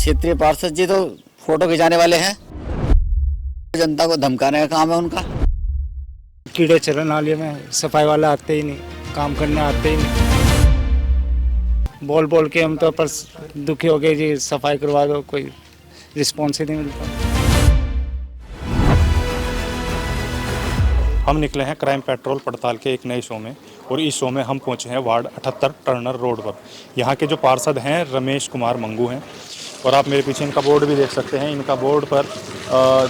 क्षेत्रीय पार्षद जी तो फोटो खिंचाने वाले हैं, जनता को धमकाने का काम है उनका। कीड़े चले नाले में, सफाई वाले आते ही नहीं, काम करने आते ही नहीं। बोल बोल के हम तो पर दुखी हो गए जी, सफाई करवा दो, कोई रिस्पॉन्स ही नहीं मिलता। हम निकले हैं क्राइम पेट्रोल पड़ताल के एक नए शो में, और इस शो में हम पहुंचे हैं वार्ड 78 टर्नर रोड पर। यहाँ के जो पार्षद हैं रमेश कुमार मंगू हैं, और आप मेरे पीछे इनका बोर्ड भी देख सकते हैं। इनका बोर्ड पर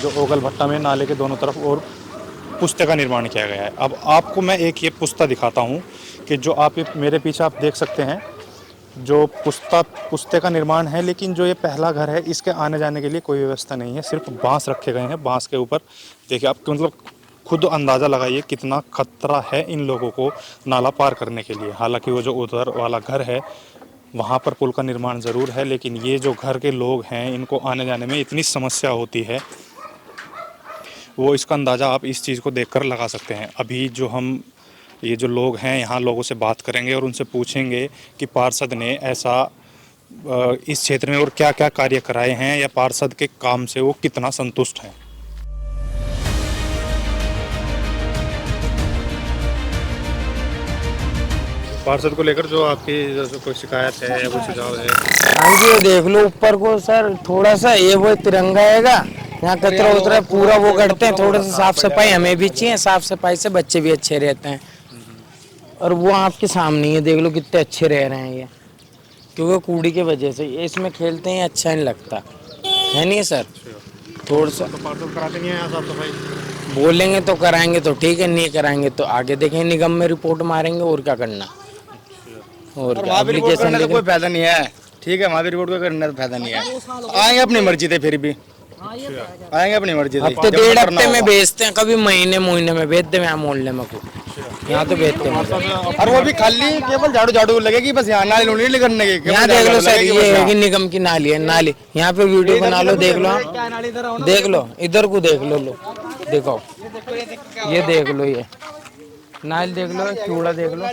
जो ओगल भट्टा में नाले के दोनों तरफ और पुस्ते का निर्माण किया गया है। अब आपको मैं एक ये पुस्ता दिखाता हूँ कि जो आप मेरे पीछे आप देख सकते हैं, जो पुस्ते का निर्माण है, लेकिन जो ये पहला घर है इसके आने जाने के लिए कोई व्यवस्था नहीं है, सिर्फ बांस रखे गए हैं। बांस के ऊपर देखिए आप, मतलब खुद अंदाज़ा लगाइए कितना खतरा है इन लोगों को नाला पार करने के लिए। हालांकि वो जो उधर वाला घर है वहाँ पर पुल का निर्माण ज़रूर है, लेकिन ये जो घर के लोग हैं इनको आने जाने में इतनी समस्या होती है, वो इसका अंदाज़ा आप इस चीज़ को देखकर लगा सकते हैं। अभी जो हम ये जो लोग हैं यहाँ लोगों से बात करेंगे और उनसे पूछेंगे कि पार्षद ने ऐसा इस क्षेत्र में और क्या क्या कार्य कराए हैं, या पार्षद के काम से वो कितना संतुष्ट हैं। पार्षद को लेकर जो आपकी कोई शिकायत है या कोई सुझाव है? हाँ जी, ये देख लो ऊपर को सर, थोड़ा सा ये वो तिरंगा हैगा, यहाँ कचरा उतरा पूरा वो करते हैं। थोड़ा सा साफ सफाई हमें भी चाहिए, साफ सफाई से बच्चे भी अच्छे रहते हैं। और वो आपके सामने ही है, देख लो कितने अच्छे रह रहे हैं ये, क्योंकि कूड़ी की वजह से ये इसमें खेलते हैं, अच्छा नहीं लगता है नहीं सर। थोड़ा सा तो पार्षद कराते नहीं है साफ सफाई? बोलेंगे तो कराएंगे तो क्या, नहीं कराएंगे तो आगे देखेंगे, निगम में रिपोर्ट मारेंगे और क्या करना। और वहाँ भी रिपोर्ट करने का कोई फायदा नहीं है, ठीक है, वहाँ भी रिपोर्ट करने का फायदा नहीं है। आएंगे अपनी मर्जी से, फिर भी आएंगे अपनी मर्जी से। हफ्ते डेढ़ हफ्ते में बेचते हैं, कभी महीने में बेचते हैं। यहाँ मोहल्ले में कुछ यहाँ तो बेचते हैं, और वो भी खाली केवल झाड़ू लगेगी बस, यहाँ नाली नहीं करने की। यहाँ देख लो सर, ये है कि निगम की नाली है, नाली यहाँ पे वीडियो बना लो, देख लो आप, देख लो इधर को, देख लो देखो, ये देख लो, ये नाली देख लो, कूड़ा देख लो,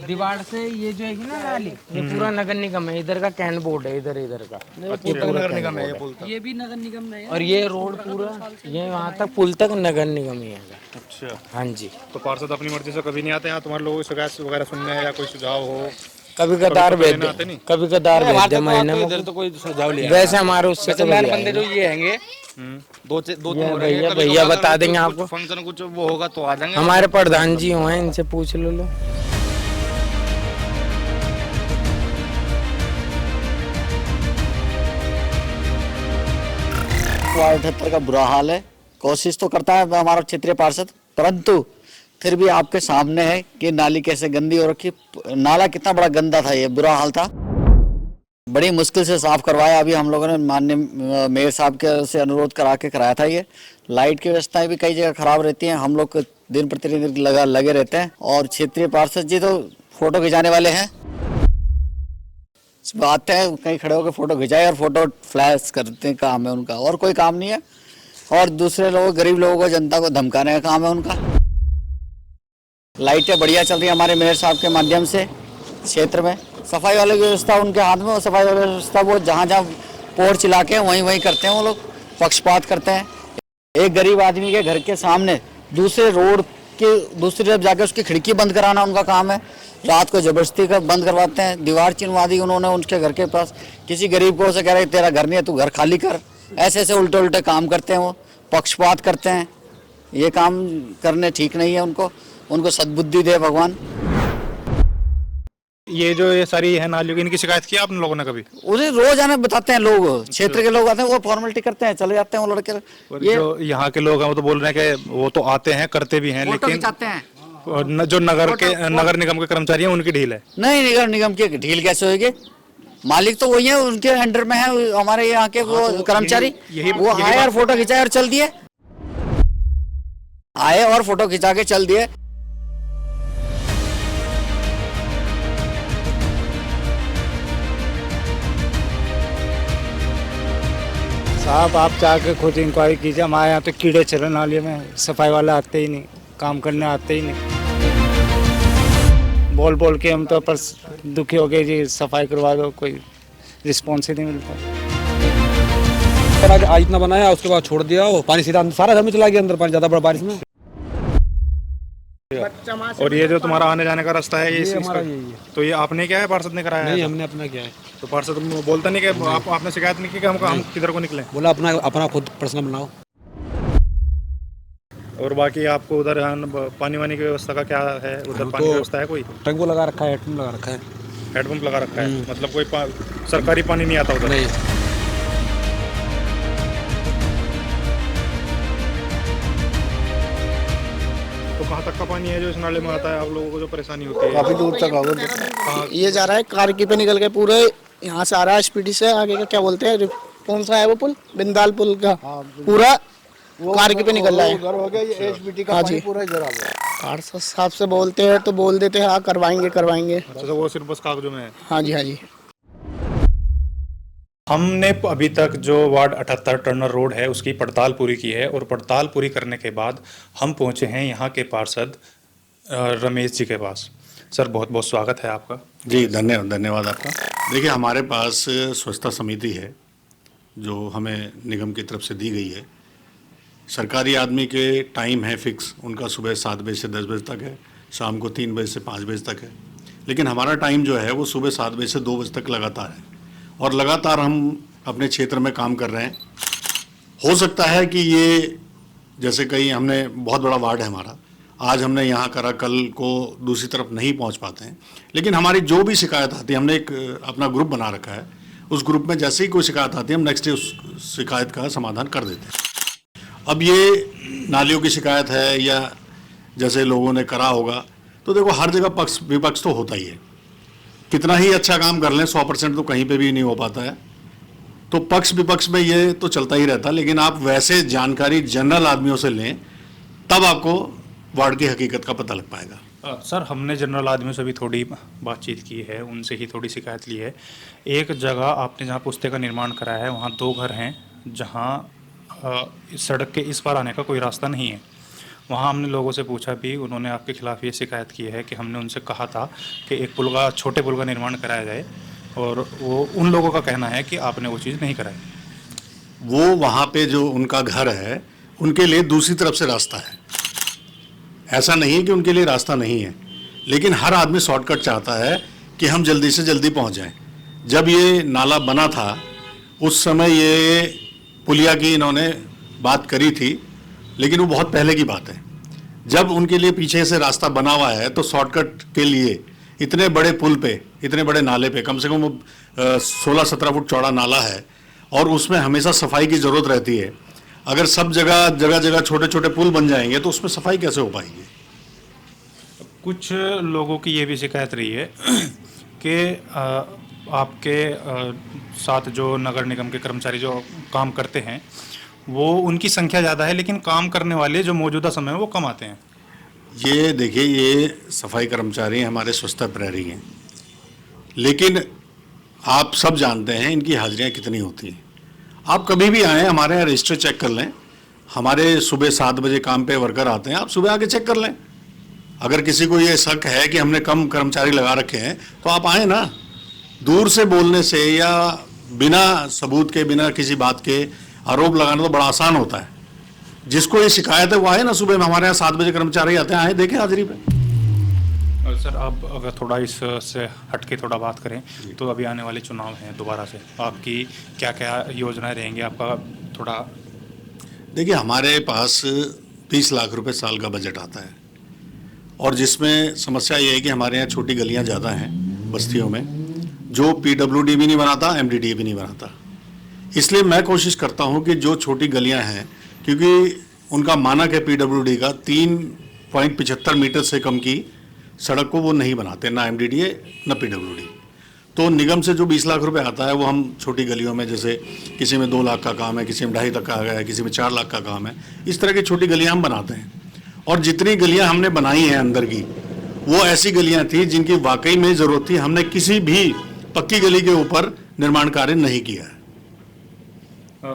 दीवार से ये जो है ना नाली, ये पूरा नगर निगम है। इधर का कैन बोर्ड है, इधर का नगर निगम है, ये भी नगर निगम है। और ये रोड पूरा ये वहाँ तक पुल तक नगर निगम ही है। अच्छा, हाँ जी। तो पार्षद अपनी मर्जी से कभी नहीं आते यहाँ तुम्हारे लोगों की शिकायत वगैरह सुनने या कोई सुझाव हो? कभी कदार भेज दे महीने में, इधर तो कोई सुझाव लिया। वैसे हमारे उससे तो बंदे जो ये हैंगे दो भैया बता देंगे आपको। फंक्शन कुछ वो होगा तो आ जाएंगे। हमारे प्रधान जी हैं, इनसे पूछ लो। वार्ड 78 का बुरा हाल है। कोशिश तो करता है हमारा क्षेत्रीय पार्षद, परंतु फिर भी आपके सामने है कि नाली कैसे गंदी हो रखी। नाला कितना बड़ा गंदा था, ये बुरा हाल था, बड़ी मुश्किल से साफ करवाया। अभी हम लोगों ने माननीय मेयर साहब के से अनुरोध करा के कराया था। ये लाइट की व्यवस्थाएं भी कई जगह खराब रहती हैं, हम लोग दिन प्रतिदिन लगे रहते हैं। और क्षेत्रीय पार्षद जी तो फोटो खिंचाने वाले हैं, बात है कहीं खड़े होकर फोटो खिंचाए और फोटो फ्लैश करते हैं, काम है उनका, और कोई काम नहीं है। और दूसरे लोग, गरीब लोगों को, जनता को धमकाने का काम है उनका। लाइटें बढ़िया चल रही है हमारे मेयर साहब के माध्यम से क्षेत्र में। सफाई वाले की व्यवस्था उनके हाथ में, और सफाई वाली व्यवस्था वो जहाँ पोर्च चला के वहीं करते हैं। वो लोग पक्षपात करते हैं। एक गरीब आदमी के घर के सामने दूसरे रोड के दूसरी तरफ जाके उसकी खिड़की बंद कराना उनका काम है। रात को जबरदस्ती का बंद करवाते हैं, दीवार चिनवा दी उन्होंने उनके घर के पास। किसी गरीब को उसे कह रहे तेरा घर नहीं है, तू घर खाली कर। ऐसे उल्टे काम करते हैं, वो पक्षपात करते हैं। ये काम करने ठीक नहीं है। उनको सद्बुद्धि दे भगवान। ये जो ये सारी है नालियों की, इनकी शिकायत की आपने लोगों ने कभी? उसे रोज आने बताते हैं लोग, क्षेत्र के लोग आते हैं, वो फॉर्मेलिटी करते हैं, चले जाते हैं वो लड़के। ये जो यहाँ के लोग हैं वो तो बोल रहे हैं कि वो तो आते हैं, करते भी हैं, लेकिन जो नगर निगम के कर्मचारी हैं उनकी ढील है। नहीं, नगर निगम की ढील कैसे होगी? मालिक तो वही है, उनके अंडर में है हमारे यहाँ के वो कर्मचारी। वो आए और फोटो खिंचाए और चल दिए, आए और फोटो खिंचा के चल दिए। साहब आप जाके खुद इंक्वायरी कीजिए, हमारे यहाँ तो कीड़े चले नाले में, सफाई वाले आते ही नहीं, काम करने आते ही नहीं। बोल बोल के हम तो पर दुखी हो गए जी, सफाई करवा दो, कोई रिस्पॉन्स ही नहीं मिलता। पर आज इतना बनाया, उसके बाद छोड़ दिया, वो पानी सीधा सारा घर में चला गया अंदर, पानी ज़्यादा बड़ा बारिश में। और ये जो तुम्हारा आने जाने का रास्ता है ये हमारा यही है। तो ये आपने क्या है, पार्षद ने कराया नहीं, है? हमने अपना किया है। तो पार्षद बोलता नहीं कि आपने शिकायत नहीं की कि हम किधर को निकले? बोला अपना अपना खुद पर्सनल बनाओ। और बाकी आपको उधर पानी वानी की व्यवस्था का क्या है? उधर पानी की व्यवस्था है? कोई टंको लगा रखा है, हेडपम्प लगा रखा है। हेडपम्प लगा रखा है, मतलब कोई सरकारी पानी नहीं आता उधर? नहीं। तो कहाँ तक का पानी है जो इस नाले में आता है? आप लोगों को जो परेशानी होती है? काफी दूर तक होगा। ये जा रहा है कारकी पे निकल के पूरे यहाँ से आ रहा है स्पीडी से आगे का, क्या बोलते हैं, कौन सा है वो पुल, बिंदाल पुल का, पूरा कारकी पे निकल रहा है। हो गया ये एसबीटी का हाँ पानी जी। पूरा इधर आ गया। पार्षद साहब से बोलते हैं तो बोल देते हैं हाँ करवाएंगे करवाएंगे। अच्छा, तो वो सिर्फ बस कागजों में है? हाँ जी हाँ जी। हमने अभी तक जो वार्ड 78 टर्नर रोड है उसकी पड़ताल पूरी की है, और पड़ताल पूरी करने के बाद हम पहुंचे हैं यहाँ के पार्षद रमेश जी के पास। सर, बहुत बहुत स्वागत है आपका। जी, धन्यवाद आपका। देखिए, हमारे पास स्वच्छता समिति है जो हमें निगम की तरफ से दी गई है। सरकारी आदमी के टाइम है फिक्स, उनका सुबह 7 बजे से 10 बजे तक है, शाम को 3 बजे से 5 बजे तक है। लेकिन हमारा टाइम जो है वो सुबह 7 बजे से 2 बजे तक लगातार है, और लगातार हम अपने क्षेत्र में काम कर रहे हैं। हो सकता है कि ये जैसे कहीं हमने बहुत बड़ा वार्ड है हमारा, आज हमने यहाँ करा, कल को दूसरी तरफ नहीं पहुँच पाते हैं, लेकिन हमारी जो भी शिकायत आती है, हमने एक अपना ग्रुप बना रखा है। उस ग्रुप में जैसे ही कोई शिकायत आती है हम नेक्स्ट डे उस शिकायत का समाधान कर देते हैं। अब ये नालियों की शिकायत है या जैसे लोगों ने करा होगा, तो देखो हर जगह पक्ष विपक्ष तो होता ही है। कितना ही अच्छा काम कर लें 100% तो कहीं पे भी नहीं हो पाता है, तो पक्ष विपक्ष में ये तो चलता ही रहता है। लेकिन आप वैसे जानकारी जनरल आदमियों से लें तब आपको वार्ड की हकीकत का पता लग पाएगा। सर, हमने जनरल आदमियों से भी थोड़ी बातचीत की है, उनसे ही थोड़ी शिकायत ली है। एक जगह आपने जहाँ पुस्ते का निर्माण कराया है वहाँ 2 घर हैं जहाँ सड़क के इस पार आने का कोई रास्ता नहीं है। वहाँ हमने लोगों से पूछा भी, उन्होंने आपके खिलाफ़ ये शिकायत की है कि हमने उनसे कहा था कि एक छोटे पुल का निर्माण कराया जाए, और वो उन लोगों का कहना है कि आपने वो चीज़ नहीं कराई। वो वहाँ पे जो उनका घर है उनके लिए दूसरी तरफ से रास्ता है, ऐसा नहीं है कि उनके लिए रास्ता नहीं है, लेकिन हर आदमी शॉर्टकट चाहता है कि हम जल्दी से जल्दी पहुँच जाएं। जब ये नाला बना था उस समय ये पुलिया की इन्होंने बात करी थी, लेकिन वो बहुत पहले की बात है। जब उनके लिए पीछे से रास्ता बना हुआ है तो शॉर्टकट के लिए इतने बड़े पुल पे, इतने बड़े नाले पे, कम से कम 16-17 फुट चौड़ा नाला है, और उसमें हमेशा सफाई की ज़रूरत रहती है। अगर सब जगह छोटे छोटे पुल बन जाएंगे तो उसमें सफाई कैसे हो पाएगी? कुछ लोगों की ये भी शिकायत रही है कि आपके साथ जो नगर निगम के कर्मचारी जो काम करते हैं वो उनकी संख्या ज़्यादा है, लेकिन काम करने वाले जो मौजूदा समय में वो कम आते हैं। ये देखिए, ये सफाई कर्मचारी हमारे स्वच्छता प्रहरी हैं, लेकिन आप सब जानते हैं इनकी हाजिरियाँ कितनी होती हैं। आप कभी भी आएँ, हमारे यहाँ रजिस्टर चेक कर लें। हमारे सुबह 7 बजे काम पे वर्कर आते हैं, आप सुबह आके चेक कर लें। अगर किसी को ये शक है कि हमने कम कर्मचारी लगा रखे हैं तो आप आए ना। दूर से बोलने से या बिना सबूत के, बिना किसी बात के आरोप लगाना तो बड़ा आसान होता है। जिसको ये शिकायत है वो आए ना, सुबह में हमारे यहाँ 7 बजे कर्मचारी आते हैं, आए देखें हाजिरी पे। सर, आप अगर थोड़ा इससे हट के थोड़ा बात करें तो अभी आने वाले चुनाव हैं दोबारा से, आपकी क्या क्या योजनाएं रहेंगी? आपका थोड़ा देखिए, हमारे पास 20 लाख रुपए साल का बजट आता है, और जिसमें समस्या ये है कि हमारे यहाँ छोटी गलियाँ ज़्यादा हैं बस्तियों में, जो PWD भी नहीं बनाता, MDDA भी नहीं बनाता। इसलिए मैं कोशिश करता हूँ कि जो छोटी गलियाँ हैं, क्योंकि उनका मानक है PWD का 3.75 मीटर से कम की सड़क को वो नहीं बनाते, ना MDDA ना PWD। तो निगम से जो 20 लाख रुपए आता है वो हम छोटी गलियों में, जैसे किसी में 2 लाख का काम है, किसी में 2.5 तक का है, किसी में 4 लाख का काम है, इस तरह की छोटी गलियां हम बनाते हैं। और जितनी गलियां हमने बनाई हैं अंदर की, वो ऐसी गलियां थी जिनकी वाकई में ज़रूरत थी। हमने किसी भी पक्की गली के ऊपर निर्माण कार्य नहीं किया है।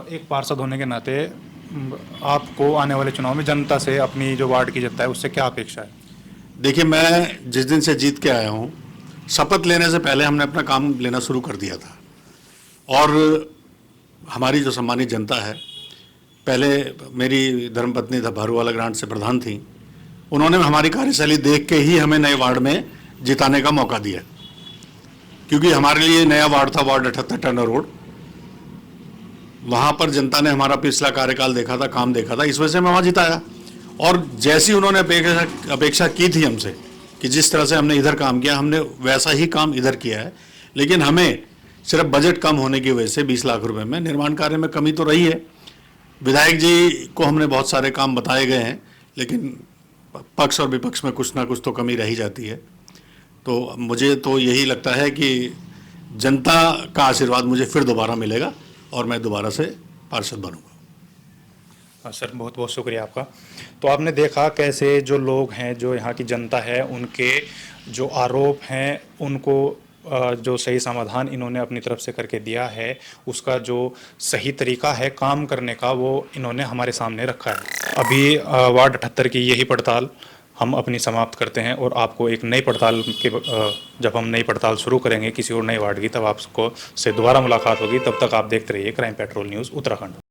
एक पार्षद होने के नाते आपको आने वाले चुनाव में जनता से, अपनी जो वार्ड की जनता है, उससे क्या अपेक्षा है? देखिए, मैं जिस दिन से जीत के आया हूँ, शपथ लेने से पहले हमने अपना काम लेना शुरू कर दिया था, और हमारी जो सम्मानित जनता है, पहले मेरी धर्मपत्नी भारूवाला ग्रांट से प्रधान थी, उन्होंने हमारी कार्यशैली देख के ही हमें नए वार्ड में जिताने का मौका दिया, क्योंकि हमारे लिए नया वार्ड था वार्ड 78 टर्नर रोड। वहाँ पर जनता ने हमारा पिछला कार्यकाल देखा था, काम देखा था, इस वजह से मैं वहाँ जिताया। और जैसी उन्होंने अपेक्षा की थी हमसे कि जिस तरह से हमने इधर काम किया, हमने वैसा ही काम इधर किया है। लेकिन हमें सिर्फ बजट कम होने की वजह से 20 लाख रुपए में निर्माण कार्य में कमी तो रही है। विधायक जी को हमने बहुत सारे काम बताए गए हैं, लेकिन पक्ष और विपक्ष में कुछ ना कुछ तो कमी रह ही जाती है। तो मुझे तो यही लगता है कि जनता का आशीर्वाद मुझे फिर दोबारा मिलेगा और मैं दोबारा से पार्षद बनूंगा। सर बहुत बहुत शुक्रिया आपका। तो आपने देखा कैसे जो लोग हैं, जो यहाँ की जनता है, उनके जो आरोप हैं उनको जो सही समाधान इन्होंने अपनी तरफ से करके दिया है, उसका जो सही तरीका है काम करने का वो इन्होंने हमारे सामने रखा है। अभी वार्ड 78 की यही पड़ताल हम अपनी समाप्त करते हैं और आपको एक नई पड़ताल के जब हम नई पड़ताल शुरू करेंगे किसी और नए वार्ड की, तब आपको से दोबारा मुलाकात होगी। तब तक आप देखते रहिए क्राइम पेट्रोल न्यूज़ उत्तराखंड।